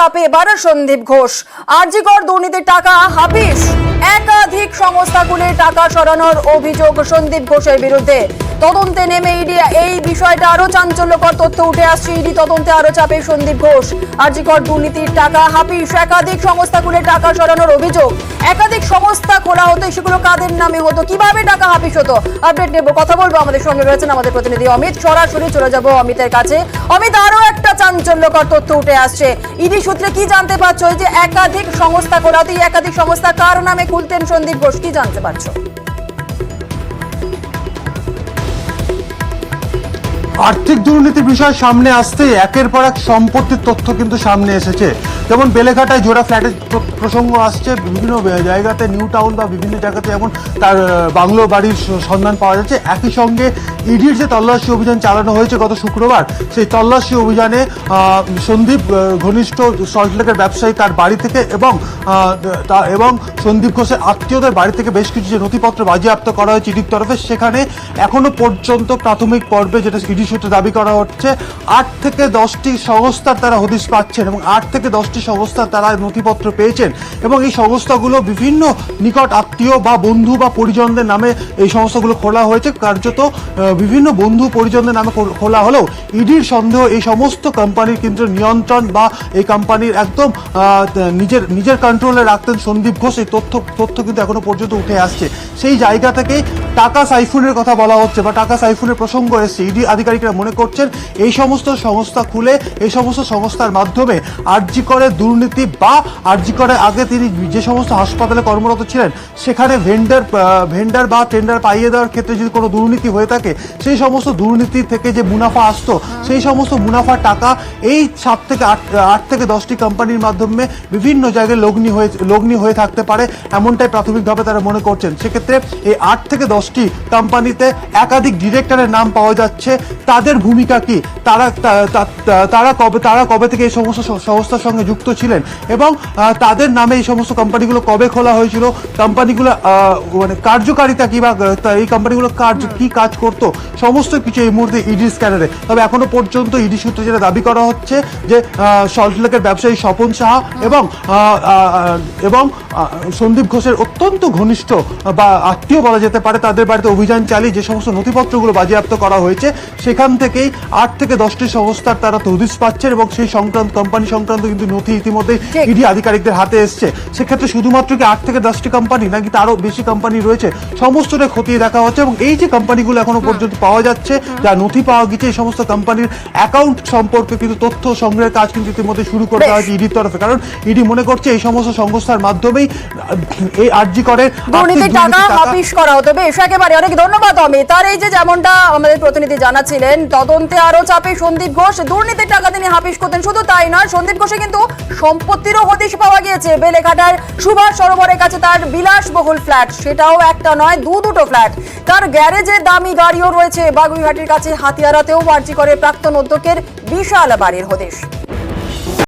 চাপে এবার সন্দীপ ঘোষ। আরজিকর দুর্নীতির টাকা হাফিস, একাধিক সংস্থাগুলির টাকা সরানোর অভিযোগ সন্দীপ ঘোষের বিরুদ্ধে। তদন্তে নেমে ইডি। এই বিষয়টা আরো চাঞ্চল্যকর তথ্য উঠে আসছে। ইডি তদন্তে আরো চাপে সন্দীপ ঘোষ। আরজিকর দুর্নীতির টাকা হাফিস, একাধিক সংস্থাগুলির টাকা সরানোর অভিযোগ। একাধিক সংস্থা খোলা হতো, সেগুলো কাদের নামে হতো, কিভাবে টাকা হাফিস হতো, আপডেট নেব, কথা বলবো। আমাদের সঙ্গে রয়েছেন আমাদের প্রতিনিধি অমিত। সরাসরি চলে যাব অমিতের কাছে। অমিত, আরো একটা চাঞ্চল্যকর তথ্য উঠে আসছে। ইডি সূত্রে কি জানতে পারছো? এই যে একাধিক সংস্থা খোলা হতো, একাধিক সংস্থা কার নামে খুলতেন সন্দীপ ঘোষ, কি জানতে পারছো? আর্থিক দুর্নীতির বিষয় সামনে আসতে একের পর এক সম্পত্তির তথ্য কিন্তু সামনে এসেছে। যেমন বেলেঘাটায় জোড়া ফ্ল্যাটের প্রসঙ্গ আসছে, বিভিন্ন জায়গাতে নিউ টাউন বা বিভিন্ন জায়গাতে যেমন তার বাংলো বাড়ির সন্ধান পাওয়া যাচ্ছে। একই সঙ্গে ইডির যে তল্লাশি অভিযান চালানো হয়েছে গত শুক্রবার, সেই তল্লাশি অভিযানে সন্দীপ ঘনিষ্ঠ সল্টলেকের ব্যবসায়ী তার বাড়ি থেকে এবং সন্দীপ ঘোষের আত্মীয়দের বাড়ি থেকে বেশ কিছু যে নথিপত্র বাজেয়াপ্ত করা হয়েছে ইডির তরফে, সেখানে এখনো পর্যন্ত প্রাথমিক পর্বে যেটা ইডি সূত্রে দাবি করা হচ্ছে 8 থেকে 10টি সংস্থার তারা হদিশ পাচ্ছেন এবং 8 থেকে 10টি সংস্থার তারা নথিপত্র পেয়েছেন এবং এই সংস্থাগুলো বিভিন্ন নিকট আত্মীয় বা বন্ধু বা পরিজনদের নামে এই সংস্থাগুলো খোলা হয়েছে। কার্যত বিভিন্ন বন্ধু পরিজনদের নামে খোলা হলেও ইডির সন্দেহ এই সমস্ত কোম্পানির কিন্তু নিয়ন্ত্রণ বা এই কোম্পানির একদম নিজের কন্ট্রোলে রাখতেন সন্দীপ ঘোষ। এই তথ্য কিন্তু এখনো পর্যন্ত উঠে আসছে। সেই জায়গা থেকে টাকা সাইফুনের কথা বলা হচ্ছে বা টাকা সাইফুনের প্রসঙ্গ এসছে। ইডি আধিকারিকরা মনে করছেন এই সমস্ত সংস্থা খুলে এই সমস্ত সংস্থার মাধ্যমে আরজিকরের দুর্নীতি বা আরজিকরের আগে তিনি যে সমস্ত হাসপাতালে কর্মরত ছিলেন সেখানে ভেন্ডার বা টেন্ডার পাইয়ে দেওয়ার ক্ষেত্রে যদি কোনো দুর্নীতি হয়ে থাকে, সেই সমস্ত দুর্নীতি থেকে যে মুনাফা আসতো সেই সমস্ত মুনাফার টাকা এই 7 থেকে 8 থেকে 10টি কোম্পানির মাধ্যমে বিভিন্ন জায়গায় লগ্নি হয়ে থাকতে পারে, এমনটাই প্রাথমিকভাবে তারা মনে করছেন। সেক্ষেত্রে এই 8 থেকে 10টি কোম্পানিতে একাধিক ডিরেক্টরের নাম পাওয়া যাচ্ছে। তাদের ভূমিকা কি, তারা কবে থেকে এই সমস্ত সংস্থার সঙ্গে যুক্ত ছিলেন এবং তাদের নামে এই সমস্ত কোম্পানিগুলো কবে খোলা হয়েছিল, কোম্পানিগুলো মানে কার্যকারিতা কি বা এই কোম্পানিগুলো কি কাজ করতো, সমস্ত কিছু এই মুহূর্তে ইডি স্ক্যানারে। তবে এখনো পর্যন্ত ইডি সূত্রে যেটা দাবি করা হচ্ছে যে সল্টলেকের ব্যবসায়ী স্বপন সাহা এবং সন্দীপ ঘোষের অত্যন্ত ঘনিষ্ঠ বা আত্মীয় বলা যেতে পারে, তাদের বাড়িতে অভিযান চালিয়ে যে সমস্ত নথিপত্রগুলো বাজেয়াপ্ত করা হয়েছে সেখান থেকেই 8 থেকে 10টি সংস্থার তারা হদিশ পাচ্ছেন এবং সেই কোম্পানি সংক্রান্ত কিন্তু নথি ইতিমধ্যে ইডি আধিকারিকদের হাতে এসছে। সেক্ষেত্রে শুধুমাত্র কি 8 থেকে 10টি কোম্পানি নাকি তারও বেশি কোম্পানি রয়েছে, সমস্তটাই খতিয়ে দেখা হচ্ছে। এবং এই যে কোম্পানিগুলো এখনো পর্যন্ত পাওয়া যাচ্ছে, যা নথি পাওয়া গেছে, এই সমস্ত কোম্পানির অ্যাকাউন্ট সম্পর্কে কিন্তু তথ্য সংগ্রহের কাজ কিন্তু ইতিমধ্যে শুরু করে দেওয়া হয়েছে ইডির তরফে। কারণ ইডি মনে করছে এই সমস্ত সংস্থার মাধ্যমেই এই আরজিকরের দুর্নীতির টাকা হাফিস করা হতো। বেশ, একেবারে অনেক ধন্যবাদ অমিত। আর এই যে যেমনটা আমাদের প্রতিনিধি জানাচ্ছিলেন, তদন্তে আরো চাপে সন্দীপ ঘোষ। দুর্নীতির টাকা তিনি হাফিস করতেন, শুধু তাই নয়, সন্দীপ ঘোষে কিন্তু সম্পত্তিরও হদিশ পাওয়া গিয়েছে। বেলেঘাটার সুভাষ সরোবরের কাছে তার বিলাসবহুল ফ্ল্যাট, সেটাও একটা নয়, দুটো ফ্ল্যাট। তার গ্যারেজে দামি গাড়িও রয়েছে। বাগুইহাটির কাছে হাতিয়ারাতেও আরজিকরের প্রাক্তন অধ্যক্ষের বিশাল বাড়ির হদিশ।